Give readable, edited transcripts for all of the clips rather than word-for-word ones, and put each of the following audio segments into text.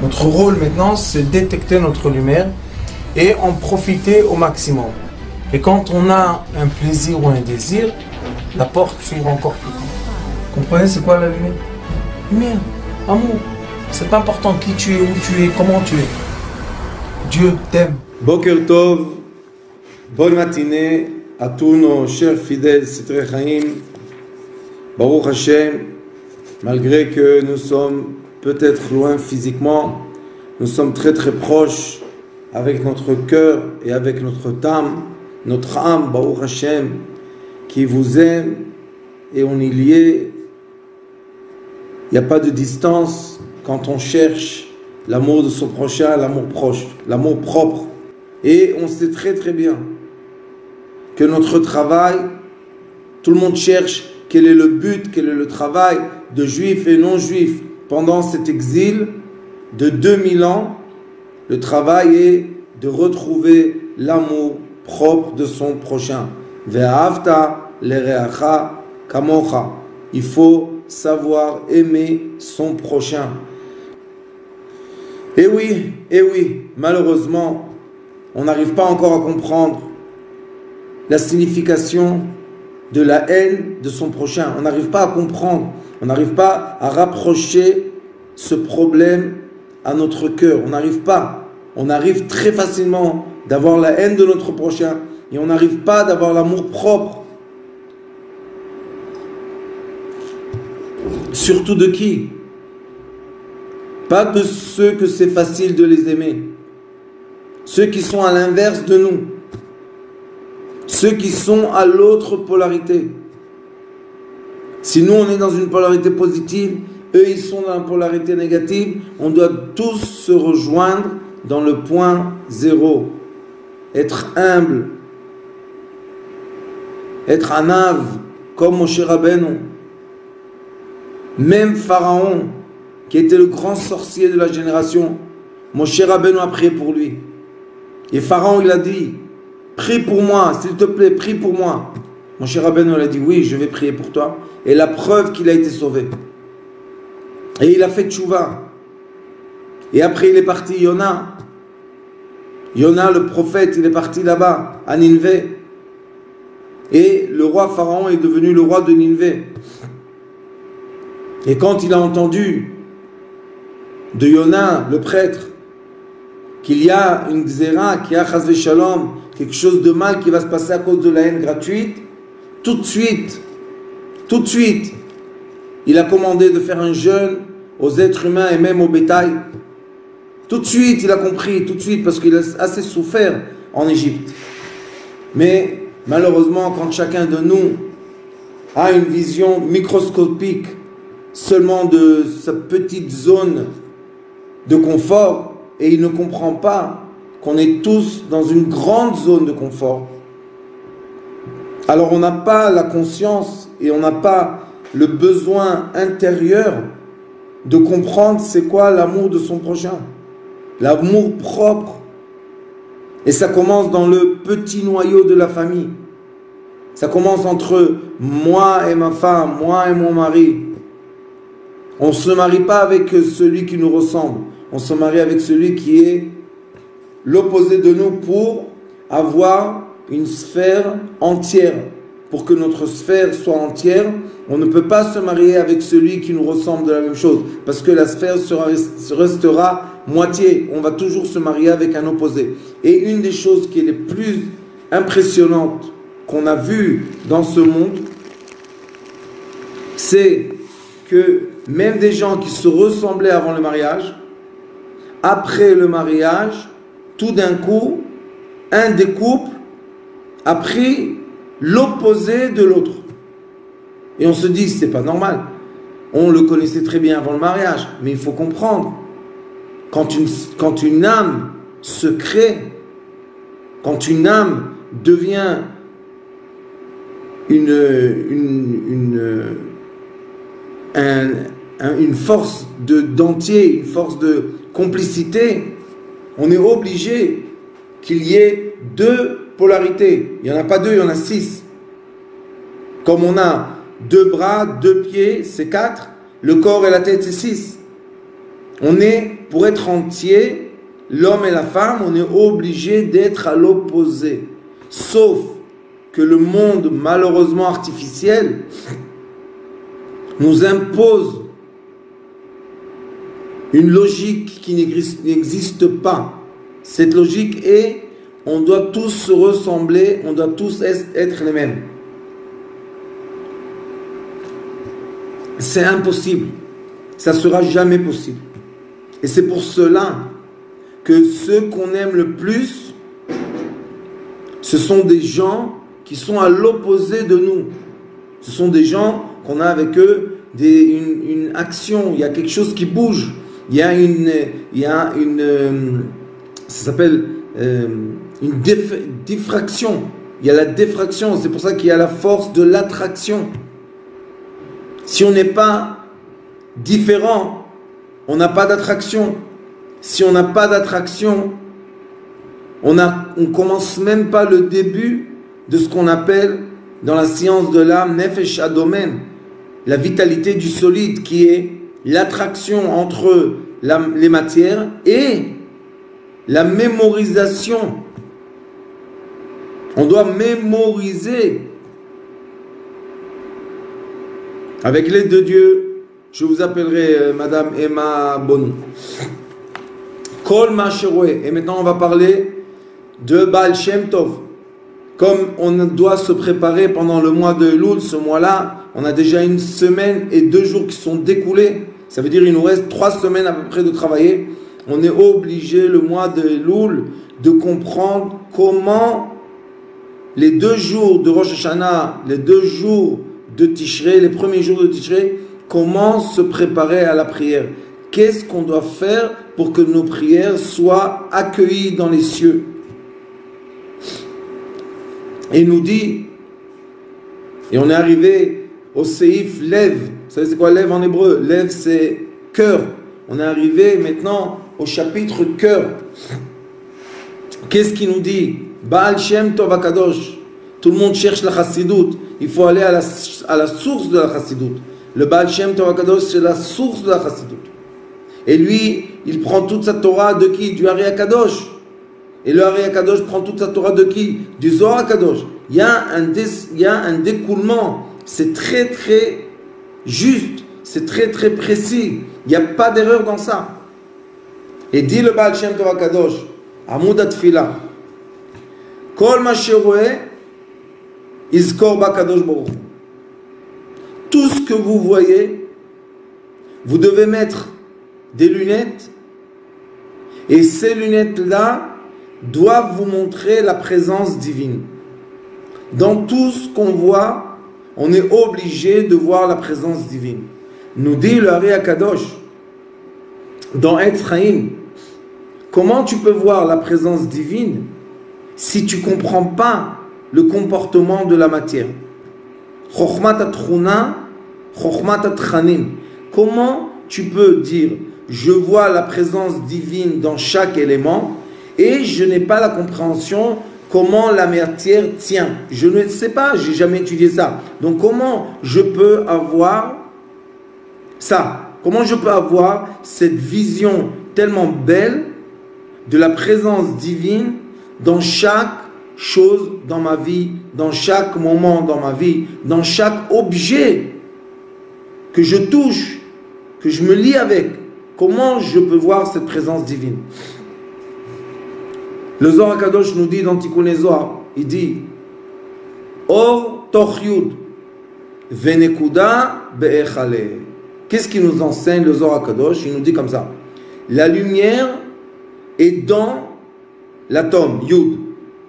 Notre rôle maintenant, c'est détecter notre lumière et en profiter au maximum. Et quand on a un plaisir ou un désir, la porte s'ouvre encore plus grand. Comprenez, c'est quoi la lumière? Lumière, amour. C'est pas important qui tu es, où tu es, comment tu es. Dieu t'aime. Boker Tov, bonne matinée à tous nos chers fidèles Sitrei Chaim. Baruch Hashem, malgré que nous sommes peut-être loin physiquement, nous sommes très très proches avec notre cœur et avec notre âme, Baruch Hashem, qui vous aime et on est lié. Il n'y a pas de distance quand on cherche l'amour de son prochain, l'amour proche, l'amour propre. Et on sait très très bien que notre travail, tout le monde cherche quel est le but, quel est le travail de juifs et non-juifs pendant cet exil de 2000 ans. Le travail est de retrouver l'amour propre de son prochain. Ve'ahavta lereacha kamocha. Il faut savoir aimer son prochain. Et oui, malheureusement, on n'arrive pas encore à comprendre la signification de la haine de son prochain. On n'arrive pas à comprendre, on n'arrive pas à rapprocher ce problème à notre cœur. On n'arrive pas. On arrive très facilement d'avoir la haine de notre prochain et on n'arrive pas d'avoir l'amour propre. Surtout de qui? Pas de ceux que c'est facile de les aimer. Ceux qui sont à l'inverse de nous. Ceux qui sont à l'autre polarité. Si nous on est dans une polarité positive, eux ils sont dans la polarité négative, on doit tous se rejoindre dans le point zéro. Être humble. Être anav, comme Moshe Rabbeinu. Même Pharaon, qui était le grand sorcier de la génération, Moshe Rabbeinu a prié pour lui. Et Pharaon, il a dit, prie pour moi, s'il te plaît, prie pour moi. Moshe Rabbeinu, il a dit, oui, je vais prier pour toi. Et la preuve qu'il a été sauvé. Et il a fait tchouva. Et après, il est parti, Yona. Yona, le prophète, il est parti là-bas, à Ninvé. Et le roi Pharaon est devenu le roi de Ninvé. Et quand il a entendu de Yona, le prêtre, qu'il y a une xéra, qu'il y a chas v'shalom, quelque chose de mal qui va se passer à cause de la haine gratuite, tout de suite, il a commandé de faire un jeûne aux êtres humains et même au bétail. Tout de suite, il a compris, tout de suite, parce qu'il a assez souffert en Égypte. Mais malheureusement, quand chacun de nous a une vision microscopique seulement de sa petite zone de confort, et il ne comprend pas qu'on est tous dans une grande zone de confort, alors on n'a pas la conscience et on n'a pas le besoin intérieur de comprendre c'est quoi l'amour de son prochain, l'amour propre. Et ça commence dans le petit noyau de la famille. Ça commence entre moi et ma femme, moi et mon mari. On ne se marie pas avec celui qui nous ressemble. On se marie avec celui qui est l'opposé de nous pour avoir une sphère entière. Pour que notre sphère soit entière, on ne peut pas se marier avec celui qui nous ressemble de la même chose. Parce que la sphère restera moitié. On va toujours se marier avec un opposé. Et une des choses qui est les plus impressionnantes qu'on a vues dans ce monde, c'est que même des gens qui se ressemblaient avant le mariage, après le mariage, tout d'un coup, un des couples a pris l'opposé de l'autre. Et on se dit, c'est pas normal. On le connaissait très bien avant le mariage, mais il faut comprendre, quand une âme se crée, quand une âme devient une force d'entier, une force de complicité, on est obligé qu'il y ait deux polarités. Il n'y en a pas deux, il y en a 6. Comme on a 2 bras, 2 pieds, c'est 4. Le corps et la tête, c'est 6. On est, pour être entier, l'homme et la femme, on est obligé d'être à l'opposé. Sauf que le monde, malheureusement artificiel, nous impose une logique qui n'existe pas. Cette logique est, on doit tous se ressembler, on doit tous être les mêmes. C'est impossible. Ça ne sera jamais possible. Et c'est pour cela que ceux qu'on aime le plus, ce sont des gens qui sont à l'opposé de nous. Ce sont des gens qu'on a avec eux une action, il y a quelque chose qui bouge. Il y a ça s'appelle une diffraction. Il y a la diffraction, c'est pour ça qu'il y a la force de l'attraction. Si on n'est pas différent, on n'a pas d'attraction. Si on n'a pas d'attraction, on commence même pas le début de ce qu'on appelle dans la science de l'âme Nefesh Adomen, la vitalité du solide, qui est l'attraction entre les matières et la mémorisation. On doit mémoriser. Avec l'aide de Dieu, je vous appellerai Madame Emma Bonou. Kol Masheroué. Et maintenant on va parler de Baal Shem Tov. Comme on doit se préparer pendant le mois de Elul, ce mois-là, on a déjà 1 semaine et 2 jours qui sont découlés. Ça veut dire qu'il nous reste 3 semaines à peu près de travailler. On est obligé, le mois de Elul, de comprendre comment les 2 jours de Rosh Hashanah, les 2 jours de Tishrei, les premiers jours de Tishrei, comment se préparer à la prière. Qu'est-ce qu'on doit faire pour que nos prières soient accueillies dans les cieux? Et il nous dit, et on est arrivé au Seif Lev. Vous savez c'est quoi Lev en hébreu? Lev c'est cœur. On est arrivé maintenant au chapitre cœur. Qu'est-ce qu'il nous dit? Baal Shem Tov HaKadosh. Tout le monde cherche la Chassidut. Il faut aller à la source de la Chassidut. Le Baal Shem Tov HaKadosh, c'est la source de la Chassidut. Et lui, il prend toute sa Torah de qui? Du Ari HaKadosh. Et le Ari HaKadosh prend toute sa Torah de qui? Du Zohar HaKadosh. Il y a un découlement. C'est très très juste. C'est très très précis. Il n'y a pas d'erreur dans ça. Et dit le Baal Shem Tov HaKadosh, Amud HaTfila, Kol ma sheroeh, Izkor bakadosh baruch. Tout ce que vous voyez, vous devez mettre des lunettes, et ces lunettes-là doivent vous montrer la présence divine. Dans tout ce qu'on voit, on est obligé de voir la présence divine. Nous dit le Ari HaKadosh dans Ephraïm, comment tu peux voir la présence divine si tu ne comprends pas le comportement de la matière? Chokhmat ha-truna, chokhmat ha-tranim. Comment tu peux dire je vois la présence divine dans chaque élément et je n'ai pas la compréhension comment la matière tient? Je ne sais pas, je n'ai jamais étudié ça. Donc comment je peux avoir ça? Comment je peux avoir cette vision tellement belle de la présence divine dans chaque chose dans ma vie, dans chaque moment dans ma vie, dans chaque objet que je touche, que je me lie avec? Comment je peux voir cette présence divine? Le Zohar HaKadosh nous dit dans Tikkun Zohar, il dit Or toch yud venekuda be'echale. Qu'est-ce qu'il nous enseigne le Zohar HaKadosh? Il nous dit comme ça: la lumière est dans l'atome, yud.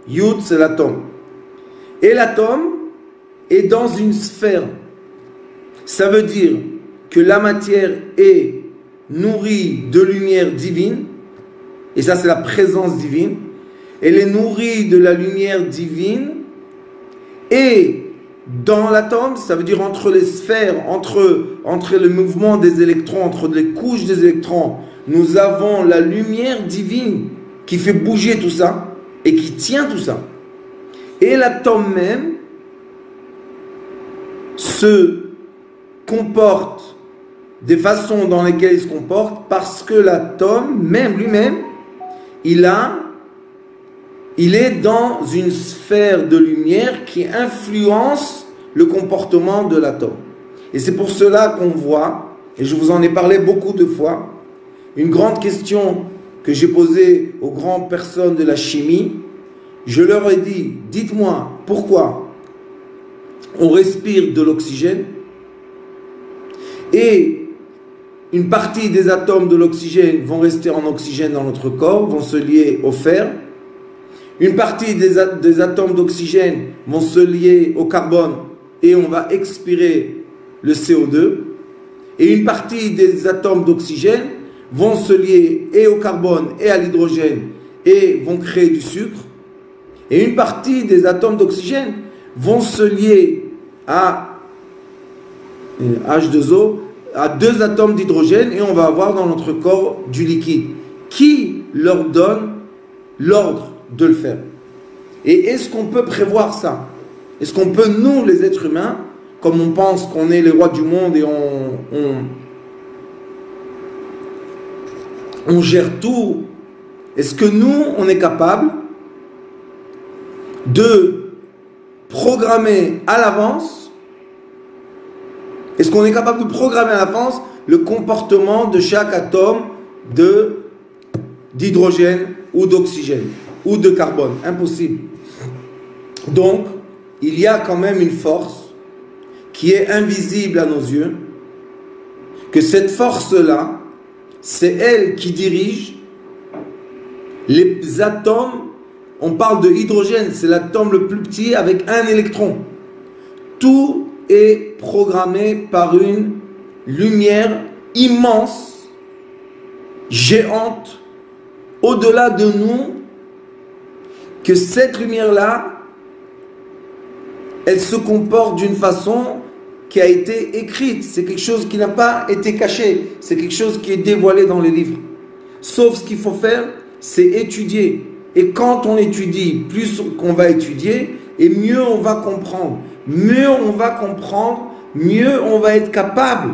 Yud c'est l'atome. Et l'atome est dans une sphère. Ça veut dire que la matière est nourrie de lumière divine, et ça c'est la présence divine. Elle est nourrie de la lumière divine, et dans l'atome, ça veut dire entre les sphères, entre le mouvement des électrons, entre les couches des électrons, nous avons la lumière divine qui fait bouger tout ça et qui tient tout ça. Et l'atome même se comporte des façons dans lesquelles il se comporte, parce que l'atome, même lui-même, il est dans une sphère de lumière qui influence le comportement de l'atome. Et c'est pour cela qu'on voit, et je vous en ai parlé beaucoup de fois, une grande question que j'ai posée aux grandes personnes de la chimie. Je leur ai dit, dites-moi pourquoi on respire de l'oxygène et une partie des atomes de l'oxygène vont rester en oxygène dans notre corps, vont se lier au fer. Une partie des atomes d'oxygène vont se lier au carbone et on va expirer le CO2. Et une partie des atomes d'oxygène vont se lier et au carbone et à l'hydrogène et vont créer du sucre. Et une partie des atomes d'oxygène vont se lier à H2O, à 2 atomes d'hydrogène, et on va avoir dans notre corps du liquide. Qui leur donne l'ordre de le faire? Et est-ce qu'on peut prévoir ça? Est-ce qu'on peut, nous, les êtres humains, comme on pense qu'on est les rois du monde et on gère tout, est-ce que nous, on est capable de programmer à l'avance? Est-ce qu'on est capable de programmer à l'avance le comportement de chaque atome d'hydrogène ou d'oxygène ou de carbone? Impossible. Donc, il y a quand même une force qui est invisible à nos yeux, que cette force-là, c'est elle qui dirige les atomes. On parle de hydrogène, c'est l'atome le plus petit avec un électron. Tout est programmé par une lumière immense, géante, au-delà de nous, que cette lumière-là, elle se comporte d'une façon qui a été écrite. C'est quelque chose qui n'a pas été caché. C'est quelque chose qui est dévoilé dans les livres. Sauf ce qu'il faut faire, c'est étudier. Et quand on étudie, plus qu'on va étudier, et mieux on va comprendre. Mieux on va comprendre, mieux on va être capable.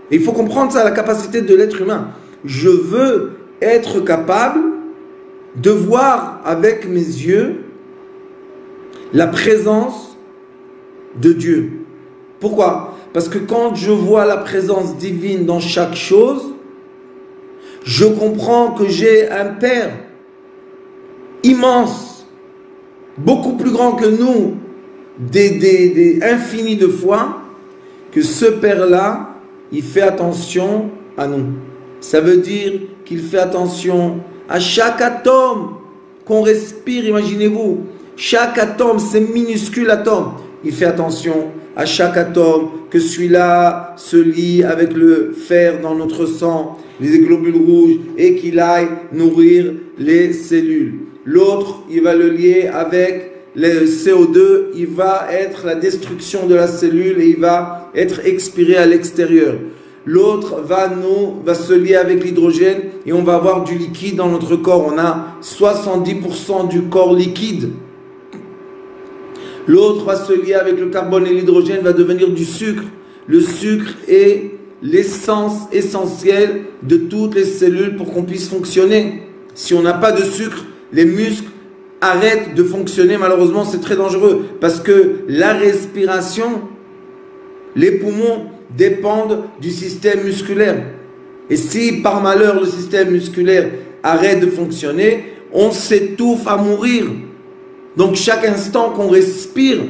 Et il faut comprendre ça, la capacité de l'être humain. Je veux être capable de voir avec mes yeux la présence de Dieu. Pourquoi? Parce que quand je vois la présence divine dans chaque chose, je comprends que j'ai un Père immense, beaucoup plus grand que nous, des infinis de fois, que ce Père-là, il fait attention à nous. Ça veut dire qu'il fait attention à chaque atome qu'on respire, imaginez-vous. Chaque atome, c'est minuscule atome. Il fait attention à chaque atome, que celui-là se lie avec le fer dans notre sang, les globules rouges, et qu'il aille nourrir les cellules. L'autre, il va le lier avec le CO2, il va être la destruction de la cellule et il va être expiré à l'extérieur. L'autre va se lier avec l'hydrogène et on va avoir du liquide dans notre corps. On a 70% du corps liquide. L'autre va se lier avec le carbone et l'hydrogène, va devenir du sucre. Le sucre est l'essence essentielle de toutes les cellules pour qu'on puisse fonctionner. Si on n'a pas de sucre, les muscles arrêtent de fonctionner. Malheureusement, c'est très dangereux parce que la respiration, les poumons dépendent du système musculaire. Et si par malheur le système musculaire arrête de fonctionner, on s'étouffe à mourir. Donc chaque instant qu'on respire,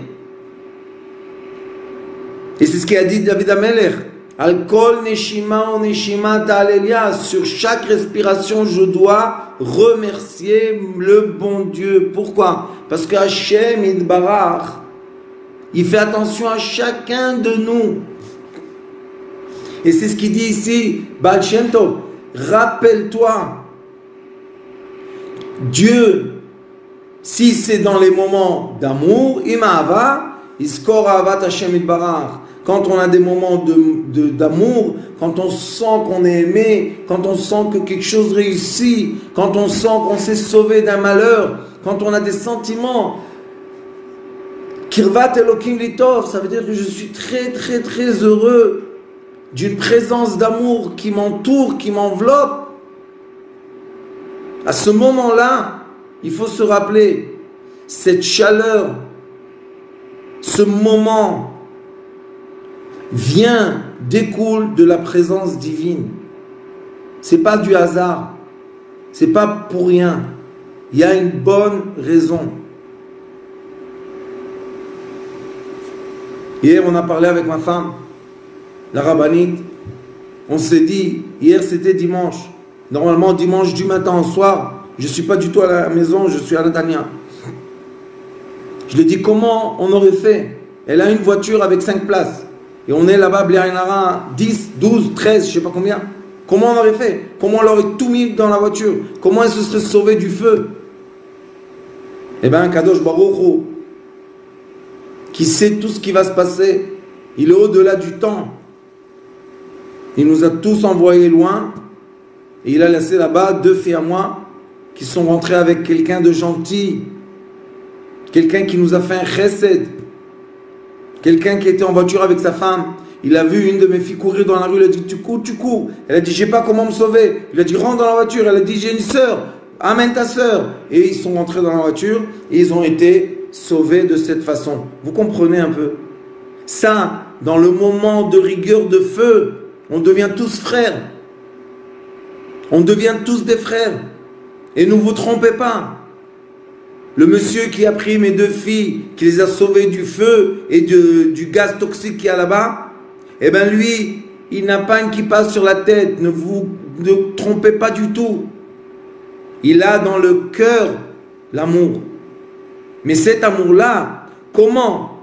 et c'est ce qu'a dit David Ameler, Al kol neshima o neshima ta'alelia, sur chaque respiration je dois remercier le bon Dieu. Pourquoi? Parce que Hashem Yitbarach, il fait attention à chacun de nous. Et c'est ce qu'il dit ici, Baal Shem Tov, rappelle-toi, Dieu, si c'est dans les moments d'amour, Imahava, Iskor Ahavat Hashem Yitbarach, quand on a des moments d'amour, quand on sent qu'on est aimé, quand on sent que quelque chose réussit, quand on sent qu'on s'est sauvé d'un malheur, quand on a des sentiments, Kirvat Elokim Litov, ça veut dire que je suis très très très heureux d'une présence d'amour qui m'entoure, qui m'enveloppe. À ce moment-là, il faut se rappeler, cette chaleur, ce moment découle de la présence divine. C'est pas du hasard, c'est pas pour rien. Il y a une bonne raison. Hier, on a parlé avec ma femme, la rabbinite. On s'est dit, hier c'était dimanche. Normalement, dimanche du matin au soir, je ne suis pas du tout à la maison, je suis à la Dania. Je lui ai dit, comment on aurait fait? Elle a une voiture avec 5 places. Et on est là-bas, Bliarinara, 10, 12, 13, je ne sais pas combien. Comment on aurait fait? Comment on aurait tout mis dans la voiture? Comment elle se serait sauvée du feu? Eh bien, Kadosh Baruch Hu, qui sait tout ce qui va se passer, il est au-delà du temps. Il nous a tous envoyés loin, et il a laissé là-bas 2 filles à moi, qui sont rentrées avec quelqu'un de gentil, quelqu'un qui nous a fait un chesed, quelqu'un qui était en voiture avec sa femme. Il a vu une de mes filles courir dans la rue, il a dit, tu cours. Elle a dit, je sais pas comment me sauver. Il a dit, rentre dans la voiture. Elle a dit, j'ai une sœur, amène ta sœur. Et ils sont rentrés dans la voiture, et ils ont été sauvés de cette façon. Vous comprenez un peu? Ça, dans le moment de rigueur de feu, on devient tous frères. On devient tous des frères. Et ne vous trompez pas. Le monsieur qui a pris mes 2 filles, qui les a sauvées du feu et du gaz toxique qu'il y a là-bas, eh bien lui, il n'a pas une kippa sur la tête. Ne vous trompez pas du tout. Il a dans le cœur l'amour. Mais cet amour-là, comment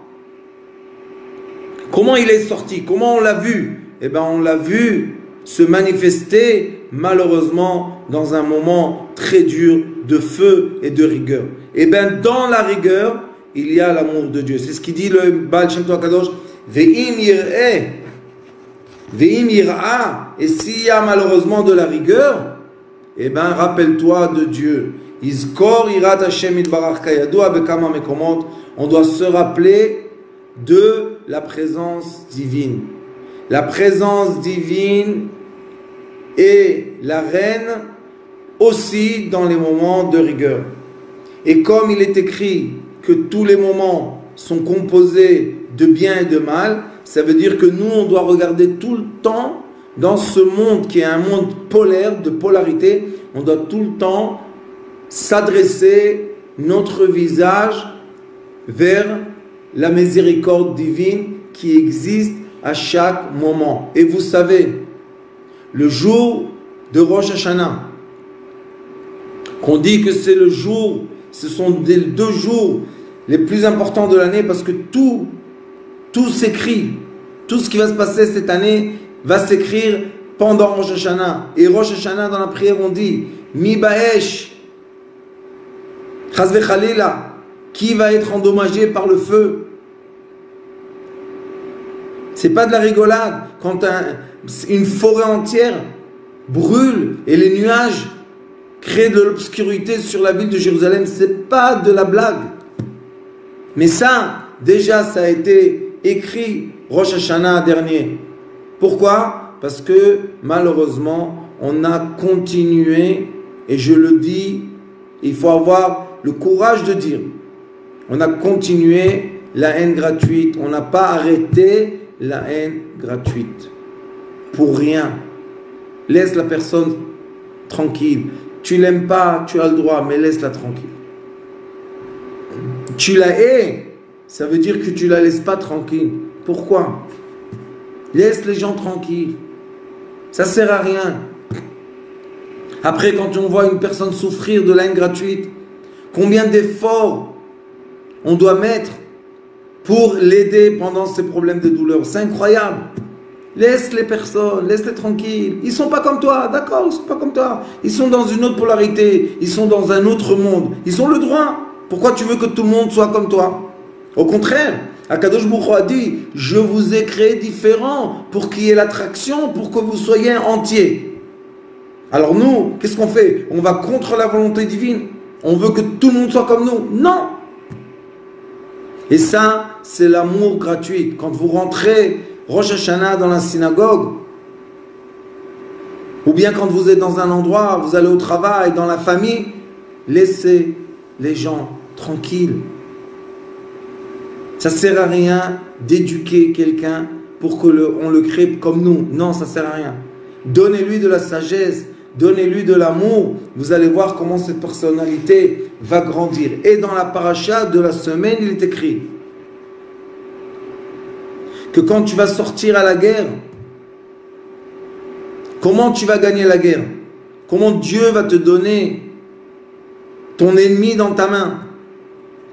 il est sorti? Comment on l'a vu? Eh bien, on l'a vu se manifester, malheureusement, dans un moment très dur de feu et de rigueur. Eh bien, dans la rigueur, il y a l'amour de Dieu. C'est ce qu'il dit le Baal Shem Tov Kadosh. Ve'im yir'a. Et s'il y a malheureusement de la rigueur, eh bien, rappelle-toi de Dieu. Izkor irat Hashem itbarach kayadua bekama mekomot. On doit se rappeler de la présence divine. La présence divine est la reine aussi dans les moments de rigueur. Et comme il est écrit que tous les moments sont composés de bien et de mal, ça veut dire que nous, on doit regarder tout le temps dans ce monde qui est un monde polaire, de polarité, on doit tout le temps s'adresser notre visage vers la miséricorde divine qui existe à chaque moment. Et vous savez, le jour de Rosh Hashanah, qu'on dit que c'est le jour, ce sont les 2 jours les plus importants de l'année parce que tout s'écrit, tout ce qui va se passer cette année va s'écrire pendant Rosh Hashanah. Et Rosh Hashanah, dans la prière, on dit Mi Baesh, Chazve Khalila, qui va être endommagé par le feu. C'est pas de la rigolade. Quand une forêt entière brûle et les nuages créent de l'obscurité sur la ville de Jérusalem, c'est pas de la blague. Mais ça, déjà, ça a été écrit Rosh Hashanah dernier. Pourquoi? Parce que malheureusement, on a continué, et je le dis, il faut avoir le courage de dire, on a continué la haine gratuite, on n'a pas arrêté la haine gratuite. Pour rien. Laisse la personne tranquille. Tu l'aimes pas, tu as le droit, mais laisse-la tranquille. Tu la hais, ça veut dire que tu la laisses pas tranquille. Pourquoi? Laisse les gens tranquilles. Ça sert à rien. Après, quand on voit une personne souffrir de la haine gratuite, combien d'efforts on doit mettre pour l'aider pendant ses problèmes de douleur. C'est incroyable. Laisse les personnes, laisse-les tranquilles. Ils ne sont pas comme toi, d'accord, ils ne sont pas comme toi. Ils sont dans une autre polarité, ils sont dans un autre monde. Ils ont le droit. Pourquoi tu veux que tout le monde soit comme toi? Au contraire, Akadosh Baruch Hu a dit, je vous ai créé différents pour qu'il y ait l'attraction, pour que vous soyez entiers. Alors nous, qu'est-ce qu'on fait? On va contre la volonté divine. On veut que tout le monde soit comme nous. Non. Et ça, c'est l'amour gratuit. Quand vous rentrez Rosh Hashanah dans la synagogue, Ou bien quand vous êtes dans un endroit, vous allez au travail, dans la famille, laissez les gens tranquilles. Ça ne sert à rien d'éduquer quelqu'un pour qu'on le crée comme nous. Non, ça ne sert à rien. Donnez-lui de la sagesse, donnez-lui de l'amour. Vous allez voir comment cette personnalité va grandir. Et dans la paracha de la semaine, il est écrit que quand tu vas sortir à la guerre, comment tu vas gagner la guerre? Comment Dieu va te donner ton ennemi dans ta main?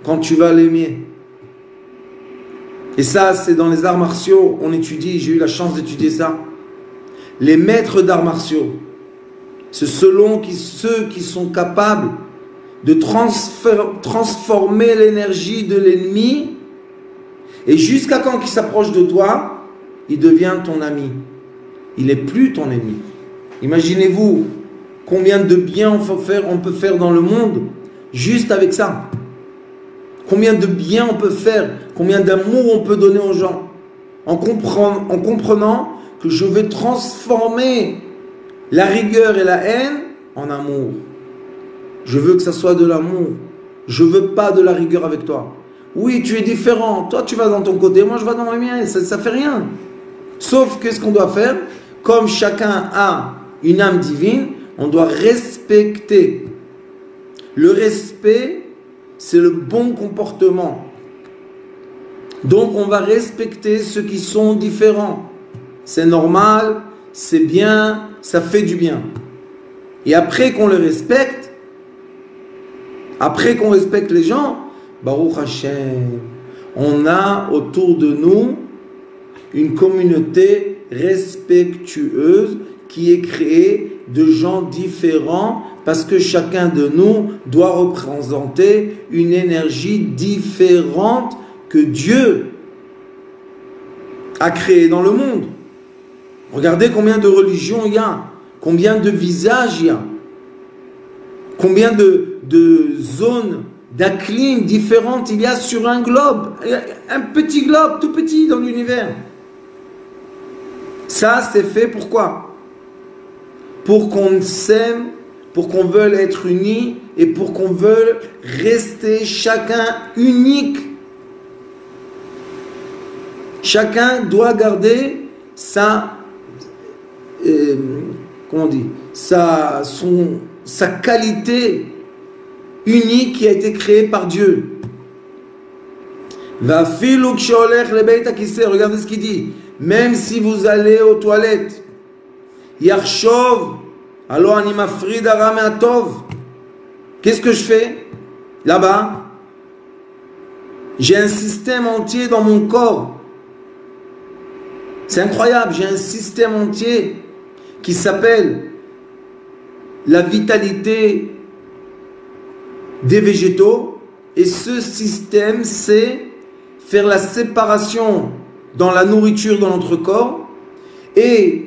Quand tu vas l'aimer. Et ça, c'est dans les arts martiaux, on étudie, j'ai eu la chance d'étudier ça. Les maîtres d'arts martiaux, c'est ceux qui sont capables de transformer l'énergie de l'ennemi, et jusqu'à quand il s'approche de toi, il devient ton ami. Il n'est plus ton ennemi. Imaginez-vous combien de bien on peut faire dans le monde juste avec ça. Combien de bien on peut faire, combien d'amour on peut donner aux gens en comprenant que je vais transformer la rigueur et la haine en amour. Je veux que ça soit de l'amour. Je ne veux pas de la rigueur avec toi. Oui, tu es différent. Toi, tu vas dans ton côté, moi, je vais dans le mien. Ça ne fait rien. Sauf que ce qu'on doit faire, comme chacun a une âme divine, on doit respecter. Le respect, c'est le bon comportement. Donc on va respecter ceux qui sont différents. C'est normal, c'est bien, ça fait du bien. Et après qu'on les respecte, après qu'on respecte les gens, Baruch Hashem, on a autour de nous une communauté respectueuse qui est créée de gens différents, parce que chacun de nous doit représenter une énergie différente que Dieu a créée dans le monde. Regardez combien de religions il y a, combien de visages il y a, combien de zones d'acclim différentes il y a sur un globe, un petit globe tout petit dans l'univers. Ça c'est fait pourquoi? Pour qu'on s'aime, pour qu'on veuille être unis et pour qu'on veuille rester chacun unique. Chacun doit garder sa, comment on dit, sa qualité unique qui a été créée par Dieu. Regardez ce qu'il dit. Même si vous allez aux toilettes, Yarshov, alors animafrid arameatov. Qu'est-ce que je fais là-bas? J'ai un système entier dans mon corps. C'est incroyable, j'ai un système entier qui s'appelle la vitalité des végétaux. Et ce système, c'est faire la séparation dans la nourriture dans notre corps et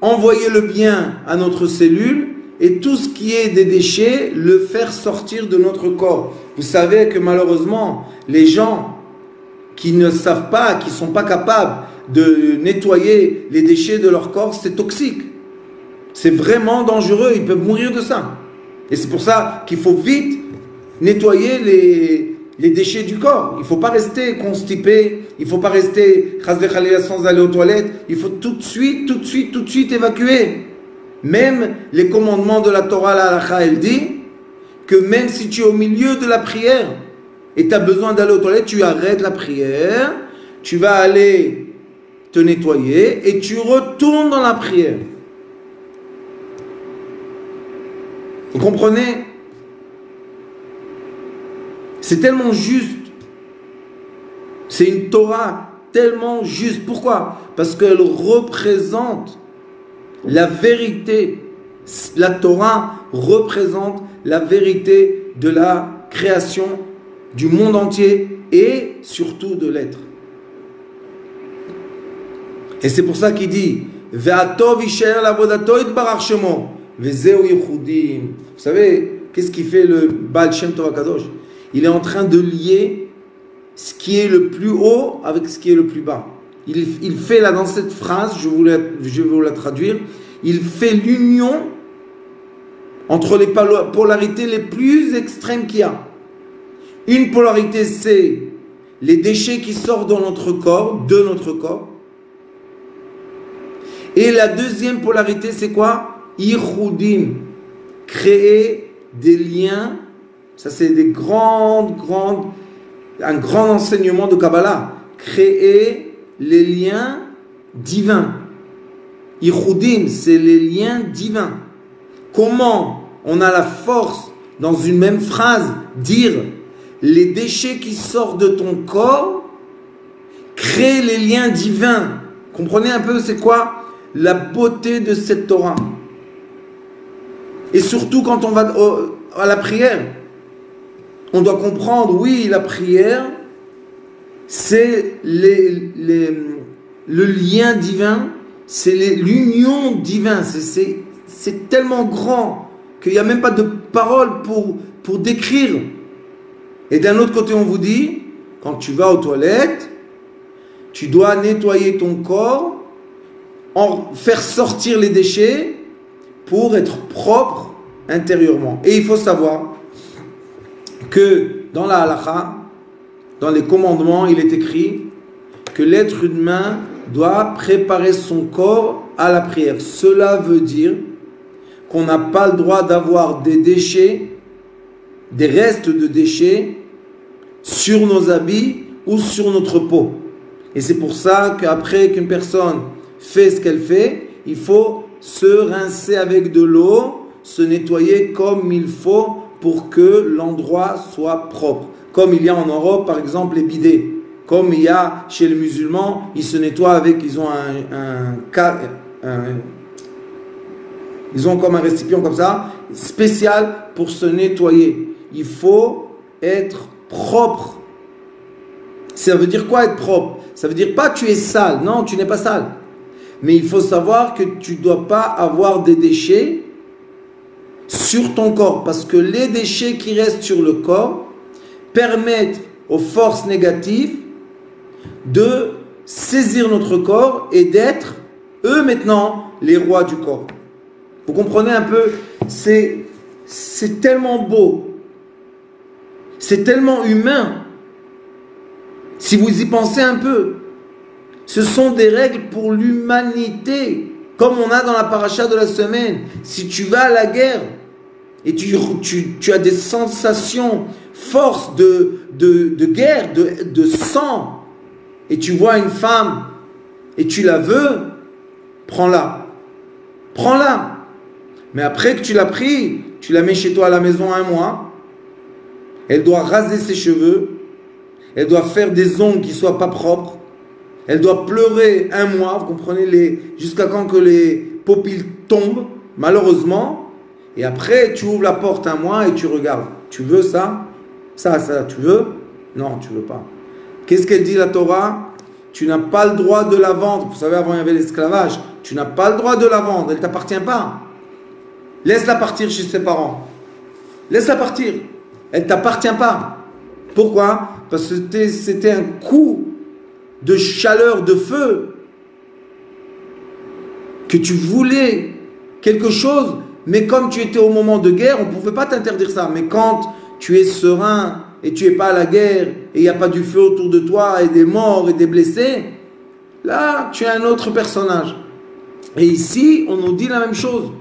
envoyer le bien à notre cellule et tout ce qui est des déchets, le faire sortir de notre corps. Vous savez que malheureusement, les gens qui ne savent pas, qui ne sont pas capables de nettoyer les déchets de leur corps, c'est toxique. C'est vraiment dangereux, ils peuvent mourir de ça. Et c'est pour ça qu'il faut vite nettoyer les déchets du corps. Il ne faut pas rester constipé, il ne faut pas rester sans aller aux toilettes, il faut tout de suite évacuer. Même les commandements de la Torah, la halakha, elle dit que même si tu es au milieu de la prière et tu as besoin d'aller aux toilettes, tu arrêtes la prière, tu vas aller te nettoyer et tu retournes dans la prière. Vous comprenez? C'est tellement juste. C'est une Torah tellement juste. Pourquoi? Parce qu'elle représente la vérité. La Torah représente la vérité de la création du monde entier et surtout de l'être. Et c'est pour ça qu'il dit Ve'atov isher lavodato itbarach shemo vezeu yichudim. Vous savez, qu'est-ce qui fait le Baal Shem Tov HaKadosh? Il est en train de lier ce qui est le plus haut avec ce qui est le plus bas. Il fait là dans cette phrase, je vais vous la traduire, il fait l'union entre les polarités les plus extrêmes qu'il y a. Une polarité, c'est les déchets qui sortent dans notre corps, de notre corps. Et la deuxième polarité, c'est quoi? Ichudim, créer des liens. Ça, c'est un grand enseignement de Kabbalah. Créer les liens divins. Ichudim, c'est les liens divins. Comment on a la force, dans une même phrase, dire les déchets qui sortent de ton corps, créent les liens divins. Comprenez un peu, c'est quoi la beauté de cette Torah? Et surtout quand on va à la prière, on doit comprendre, oui, la prière, c'est le lien divin, c'est l'union divine. C'est tellement grand qu'il n'y a même pas de paroles pour décrire. Et d'un autre côté, on vous dit, quand tu vas aux toilettes, tu dois nettoyer ton corps, faire sortir les déchets pour être propre intérieurement. Et il faut savoir que dans la halakha, dans les commandements, il est écrit que l'être humain doit préparer son corps à la prière. Cela veut dire qu'on n'a pas le droit d'avoir des déchets, des restes de déchets sur nos habits ou sur notre peau. Et c'est pour ça qu'après qu'une personne fait ce qu'elle fait, il faut se rincer avec de l'eau, se nettoyer comme il faut pour que l'endroit soit propre. Comme il y a en Europe, par exemple, les bidets. Comme il y a chez les musulmans, ils se nettoient avec, ils ont comme un récipient comme ça, spécial pour se nettoyer. Il faut être propre. Ça veut dire quoi être propre? Ça veut dire pas tu es sale. Non, tu n'es pas sale. Mais il faut savoir que tu ne dois pas avoir des déchets sur ton corps. Parce que les déchets qui restent sur le corps permettent aux forces négatives de saisir notre corps et d'être, eux maintenant, les rois du corps. Vous comprenez un peu? C'est tellement beau. C'est tellement humain. Si vous y pensez un peu, ce sont des règles pour l'humanité, comme on a dans la paracha de la semaine. Si tu vas à la guerre et tu as des sensations, force de guerre, de sang, et tu vois une femme et tu la veux, prends-la. Prends-la. Mais après que tu l'as pris, tu la mets chez toi à la maison 1 mois. Elle doit raser ses cheveux. Elle doit faire des ongles qui ne soient pas propres. Elle doit pleurer 1 mois. Vous comprenez, jusqu'à quand que les paupières tombent, malheureusement. Et après, tu ouvres la porte 1 mois et tu regardes. Tu veux ça? Ça, tu veux? Non, tu veux pas. Qu'est-ce qu'elle dit la Torah? Tu n'as pas le droit de la vendre. Vous savez, avant il y avait l'esclavage. Tu n'as pas le droit de la vendre. Elle ne t'appartient pas. Laisse-la partir chez ses parents. Laisse-la partir. Elle ne t'appartient pas. Pourquoi? Parce que c'était un coup de chaleur, de feu. Que tu voulais quelque chose, mais comme tu étais au moment de guerre, on ne pouvait pas t'interdire ça. Mais quand tu es serein et tu n'es pas à la guerre et il n'y a pas du feu autour de toi et des morts et des blessés, là, tu es un autre personnage. Et ici, on nous dit la même chose.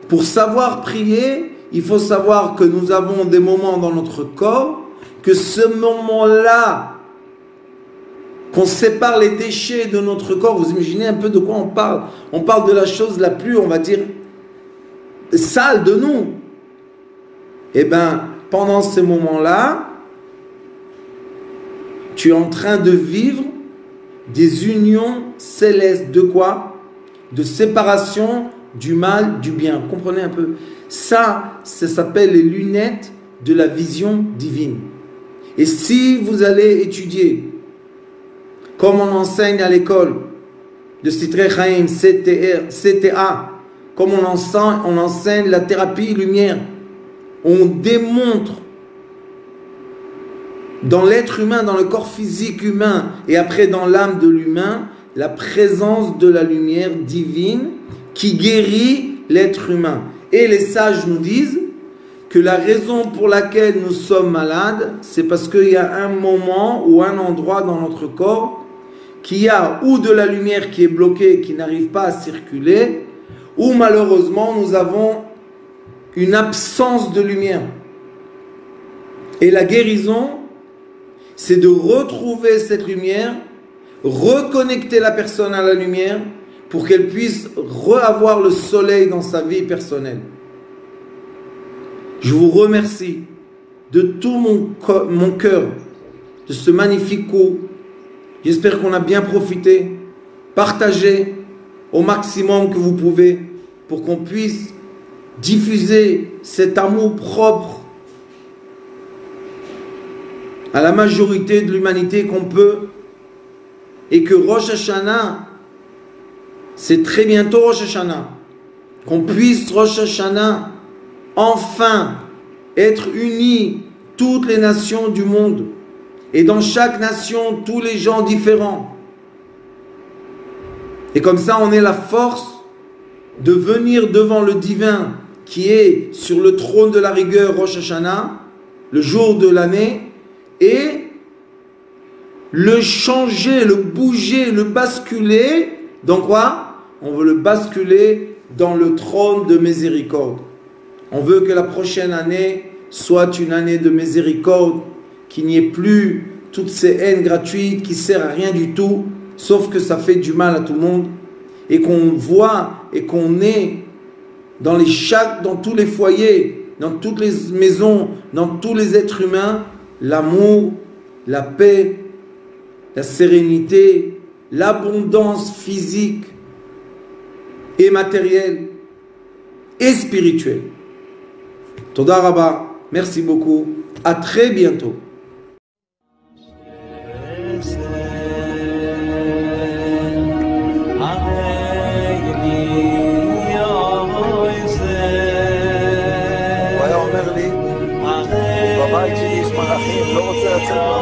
Pour savoir prier, il faut savoir que nous avons des moments dans notre corps, que ce moment-là, qu'on sépare les déchets de notre corps, vous imaginez un peu de quoi on parle? On parle de la chose la plus, on va dire, sale de nous. Eh bien, pendant ces moments-là, tu es en train de vivre des unions célestes. De quoi? De séparation du mal, du bien. Vous comprenez un peu? Ça s'appelle les lunettes de la vision divine. Et si vous allez étudier, comme on enseigne à l'école de Sitrei Chaim, CTA, comme on enseigne la thérapie lumière, on démontre dans l'être humain, dans le corps physique humain et après dans l'âme de l'humain, la présence de la lumière divine qui guérit l'être humain. Et les sages nous disent que la raison pour laquelle nous sommes malades, c'est parce qu'il y a un moment ou un endroit dans notre corps qui a ou de la lumière qui est bloquée, qui n'arrive pas à circuler, ou malheureusement nous avons une absence de lumière. Et la guérison, c'est de retrouver cette lumière, reconnecter la personne à la lumière pour qu'elle puisse avoir le soleil dans sa vie personnelle. Je vous remercie de tout mon cœur de ce magnifique cours. J'espère qu'on a bien profité. Partagez au maximum que vous pouvez pour qu'on puisse diffuser cet amour propre à la majorité de l'humanité qu'on peut, et que Rosh Hashanah, c'est très bientôt Rosh Hashanah, qu'on puisse Rosh Hashanah enfin être unis, toutes les nations du monde, et dans chaque nation tous les gens différents, et comme ça on ait la force de venir devant le divin qui est sur le trône de la rigueur Rosh Hashanah, le jour de l'année, et le changer, le bouger, le basculer. Dans quoi? On veut le basculer dans le trône de miséricorde. On veut que la prochaine année soit une année de miséricorde, qu'il n'y ait plus toutes ces haines gratuites qui ne servent à rien du tout, sauf que ça fait du mal à tout le monde, et qu'on voit et qu'on est dans tous les foyers, dans toutes les maisons, dans tous les êtres humains, l'amour, la paix, la sérénité, l'abondance physique et matérielle et spirituelle. Toda Rabba, merci beaucoup, à très bientôt. בבית שלי יש מלאכים, לא רוצה לצאת